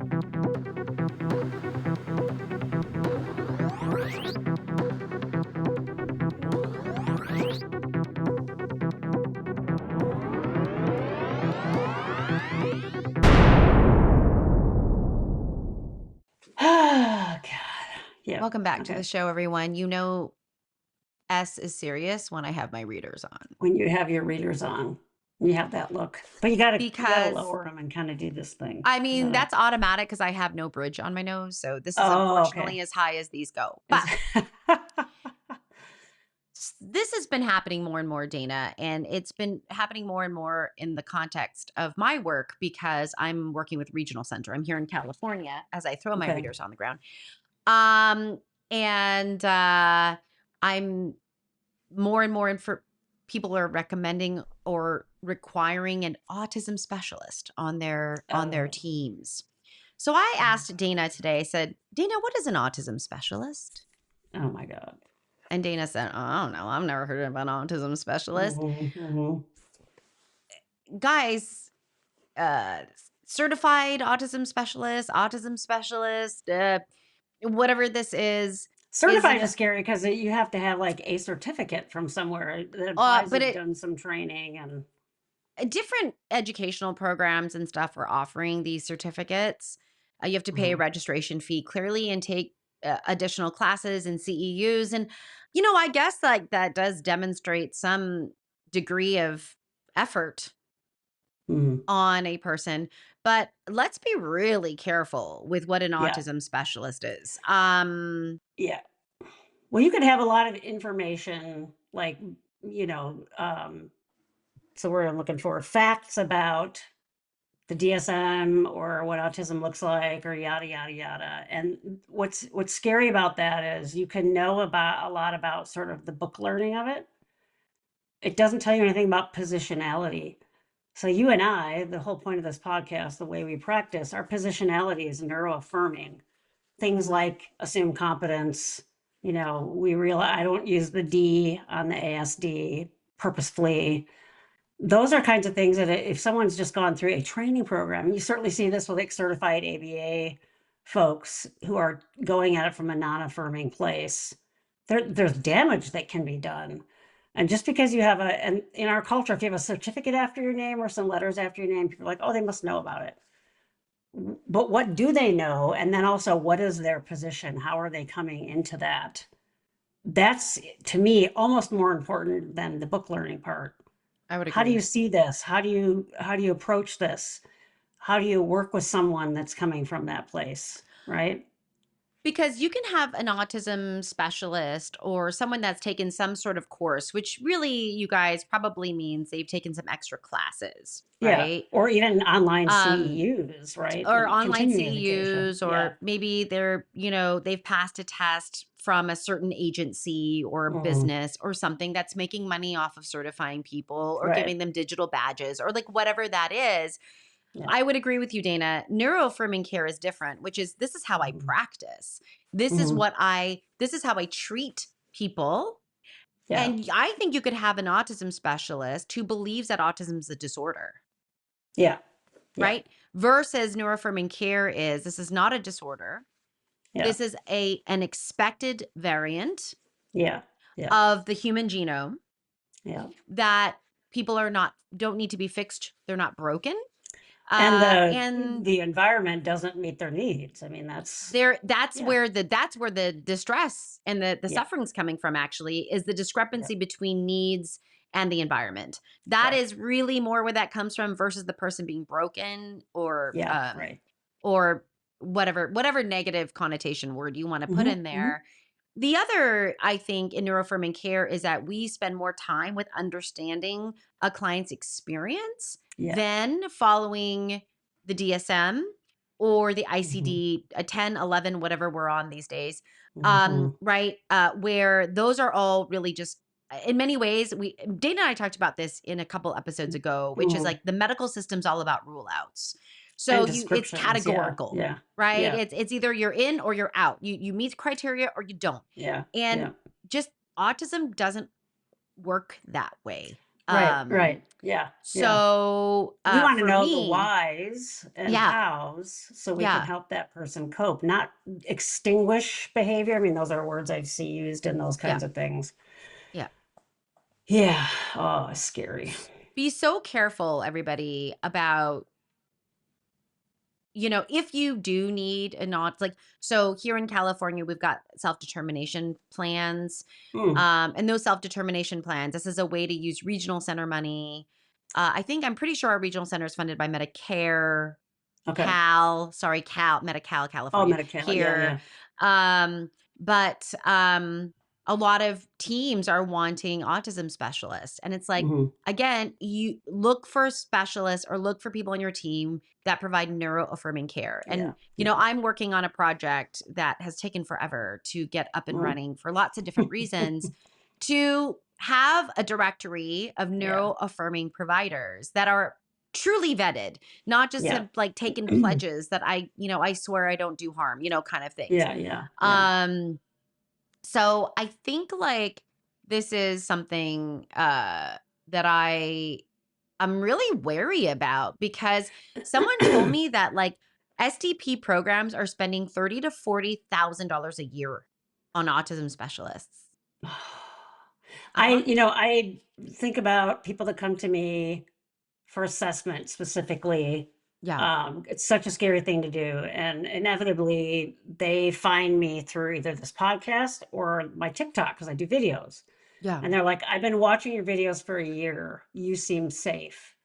Oh, God. Yeah. Welcome back to Okay. the show, everyone. You know, S is serious when I have my readers on. When you have your readers on, you have that look. But you gotta Because, lower them and kind of do this thing. I mean, that's automatic because I have no bridge on my nose. So this is Oh, unfortunately okay. as high as these go. But this has been happening more and more, Dana, and it's been happening more and more in the context of my work because I'm working with Regional Center. I'm here in California as I throw my Okay. readers on the ground. And I'm more and more people are recommending or requiring an autism specialist on their Oh. teams. So I asked Dana today, I said, Dana, what is an autism specialist? Oh my God. And Dana said, oh, I don't know. I've never heard of an autism specialist. Guys, certified autism specialist, whatever this is. Certified is scary because you have to have like a certificate from somewhere that implies you've done some training and different educational programs and stuff are offering these certificates. You have to pay a registration fee clearly and take additional classes and CEUs. And, you know, I guess like that does demonstrate some degree of effort on a person. But let's be really careful with what an autism specialist is. Yeah. Well, you could have a lot of information like, you know, so we're looking for facts about the DSM or what autism looks like or yada, yada, yada. And what's scary about that is you can know about a lot about sort of the book learning of it. It doesn't tell you anything about positionality. So you and I, the whole point of this podcast, the way we practice, our positionality is neuroaffirming. Things like assume competence, you know, we realize I don't use the D on the ASD purposefully. Those are kinds of things that if someone's just gone through a training program, you certainly see this with like certified ABA folks who are going at it from a non-affirming place. There's damage that can be done. And just because you have and in our culture, if you have a certificate after your name or some letters after your name, people are like, oh, they must know about it. But what do they know? And then also, what is their position? How are they coming into that? That's, to me, almost more important than the book learning part. I would agree. How do you see this? How do you approach this? How do you work with someone that's coming from that place, right? Because you can have an autism specialist or someone that's taken some sort of course, which really, you guys, probably means they've taken some extra classes, right? Yeah, or even online CEUs, right? Or And online continuing education. CEUs, or maybe they're, you know, they've passed a test from a certain agency or a business or something that's making money off of certifying people or giving them digital badges or like whatever that is. Yeah. I would agree with you, Dana. Neuroaffirming care is different, which is this is how I practice. This is how I treat people. Yeah. And I think you could have an autism specialist who believes that autism is a disorder. Yeah. Right? Versus neuroaffirming care is this is not a disorder. Yeah. This is an expected variant Yeah. of the human genome. Yeah. That people don't need to be fixed. They're not broken. And the environment doesn't meet their needs. I mean, that's where the distress and the suffering's coming from, actually, is the discrepancy between needs and the environment. That is really more where that comes from versus the person being broken or or whatever negative connotation word you want to put in there. The other, I think, in neuroaffirming care is that we spend more time with understanding a client's experience than following the DSM or the ICD 10, 11, whatever we're on these days, right? Where those are all really just, in many ways, Dana and I talked about this in a couple episodes ago, which is like the medical system's all about rule outs. So it's categorical, right? Yeah. It's either you're in or you're out. You meet criteria or you don't. Yeah. And just autism doesn't work that way. Right. Yeah. So We want to for know the me, whys and yeah, hows so we can yeah, help that person cope, not extinguish behavior. I mean, those are words I see used in those yeah, kinds of things. yeah. Yeah. Oh, it's scary. Be so careful, everybody, about, if you do need a not like, so here in California, we've got self-determination plans. Hmm. And those self-determination plans, this is a way to use regional center money. I'm pretty sure our regional center is funded by Medicare, Okay. Medi-Cal, Oh, California Medi-Cal. Yeah. here. Yeah. But a lot of teams are wanting autism specialists. And it's like, Hmm. again, you look for specialists or look for people on your team that provide neuroaffirming care. Yeah. And, Yeah. I'm working on a project that has taken forever to get up and Mm. running for lots of different reasons, to have a directory of Yeah. neuroaffirming providers that are truly vetted, not just Yeah. have like taken pledges that I swear I don't do harm, kind of things. Yeah. Yeah. Yeah. Um, so I think like this is something that I'm really wary about, because someone told me that like SDP programs are spending $30,000 to $40,000 a year on autism specialists. Uh-huh. I think about people that come to me for assessment specifically. Yeah. It's such a scary thing to do. And inevitably, they find me through either this podcast or my TikTok because I do videos. Yeah. And they're like, I've been watching your videos for a year. You seem safe.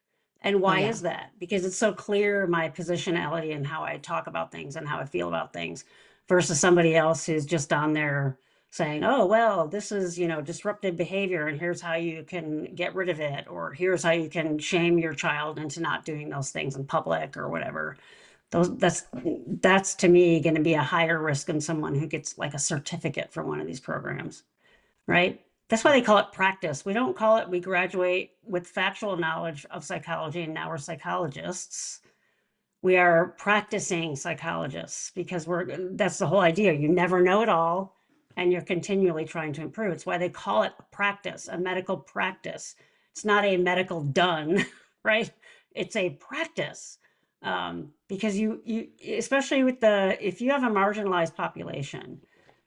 And Oh why yeah. is that? Because it's so clear my positionality and how I talk about things and how I feel about things versus somebody else who's just on there saying, oh, well, this is, disruptive behavior and here's how you can get rid of it, or here's how you can shame your child into not doing those things in public or whatever. That's to me going to be a higher risk than someone who gets like a certificate from one of these programs, right? That's why Yeah. they call it practice. We don't call it, we graduate with factual knowledge of psychology and now we're psychologists. We are practicing psychologists because that's the whole idea. You never know it all and you're continually trying to improve. It's why they call it practice, a medical practice. It's not a medical done, right? It's a practice. Because you especially if you have a marginalized population,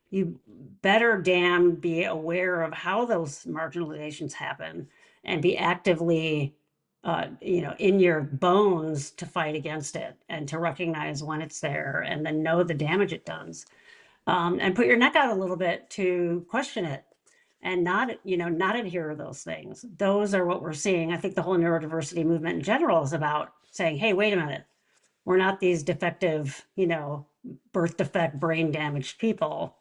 you better damn be aware of how those marginalizations happen and be actively in your bones to fight against it and to recognize when it's there and then know the damage it does, and put your neck out a little bit to question it and not adhere to those things. Those are what we're seeing. I think the whole neurodiversity movement in general is about saying, hey, wait a minute, we're not these defective, birth defect, brain damaged people.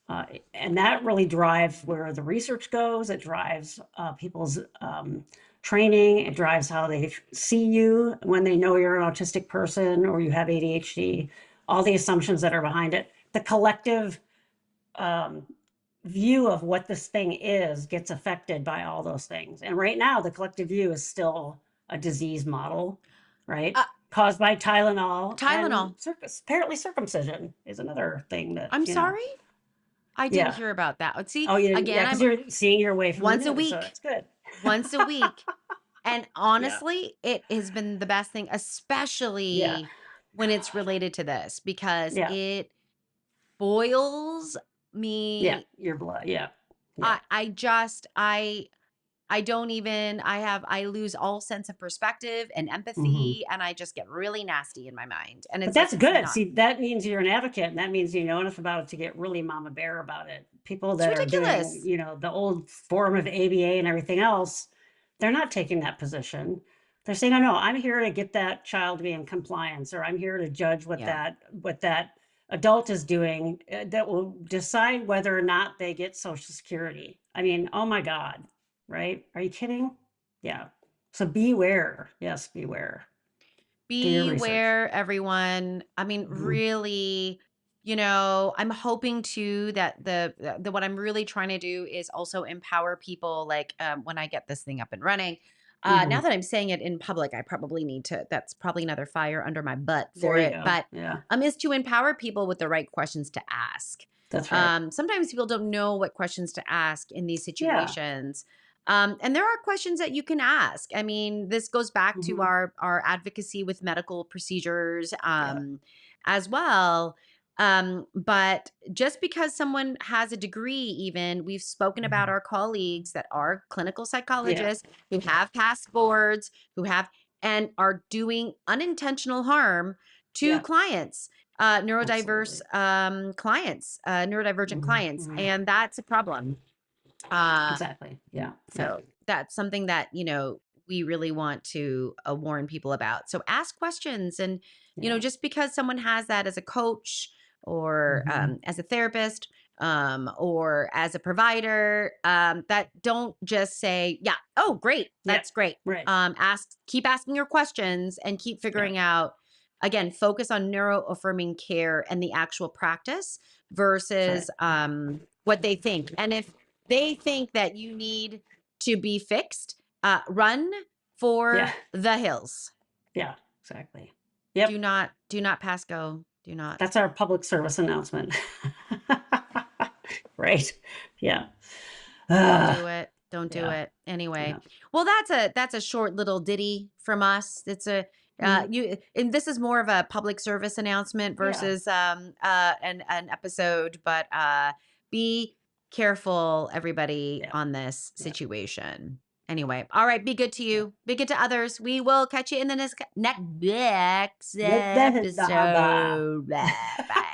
And that really drives where the research goes. It drives people's training. It drives how they see you when they know you're an autistic person or you have ADHD, all the assumptions that are behind it. The collective view of what this thing is gets affected by all those things. And right now, the collective view is still a disease model, right? Caused by Tylenol. Tylenol. And apparently circumcision is another thing that, I'm sorry? I didn't Yeah. hear about that. See, Oh, yeah, again, because I'm you're seeing your way from the once a news, so week. that's good. Once a week. And Yeah. honestly, it has been the best thing, Yeah. especially when it's related to this, because Yeah. it boils Yeah. me. Your blood. Yeah. Yeah. I don't even, I lose all sense of perspective and Hmm. empathy, and I just get really nasty in my mind. And But it's like, that's it's good. not, See, that means you're an advocate, and that means you know enough about it to get really mama bear about it. People it's that are doing, ridiculous. the old form of ABA and everything else, they're not taking that position. They're saying, "Oh no, I'm here to get that child to be in compliance, or I'm here to judge what Yeah. that adult is doing that will decide whether or not they get Social Security." I mean, oh my God, right? Are you kidding? Yeah. So beware. Yes, beware. Do your research. Beware, everyone. I mean, Mhm. really, I'm hoping too that the what I'm really trying to do is also empower people. Like, when I get this thing up and running. Now Mhm. that I'm saying it in public, I probably need to. That's probably another fire under my butt There for you it. go. But Yeah, is to empower people with the right questions to ask. that's right. Sometimes people don't know what questions to ask in these Yeah. situations. And there are questions that you can ask. I mean, this goes back to Mhm. our advocacy with medical procedures Yeah. as well. But just because someone has a degree, even we've spoken about our colleagues that are clinical Yeah. psychologists who have passed boards, who have and are doing unintentional harm to Yeah. clients, neurodiverse clients, neurodivergent clients, Mhm. and that's a problem. Uh, Exactly. Yeah. Yeah. so that's something that, we really want to warn people about. So ask questions. And, Yeah. just because someone has that as a coach or Mhm. as a therapist or as a provider, that don't just say, yeah, oh, great. Yeah. That's great. Right. Keep asking your questions and keep Yeah. figuring out, again, focus on neuroaffirming care and the actual practice versus what they think. And if they think that you need to be fixed, run Yeah. for the hills. Yeah. Exactly. Do Yep. not pass go. Do not. That's our public service announcement. Right. Yeah. Don't Ah, do it. Don't do yeah. it. Anyway. Yeah. Well, that's a short little ditty from us. It's a Mhm. you and this is more of a public service announcement Yeah. versus an episode, but be careful, everybody, Yeah. on this Yeah. situation. Anyway, all right, be good to Yeah. you. Be good to others. We will catch you in the next Blah, blah, blah, blah. episode. Bye.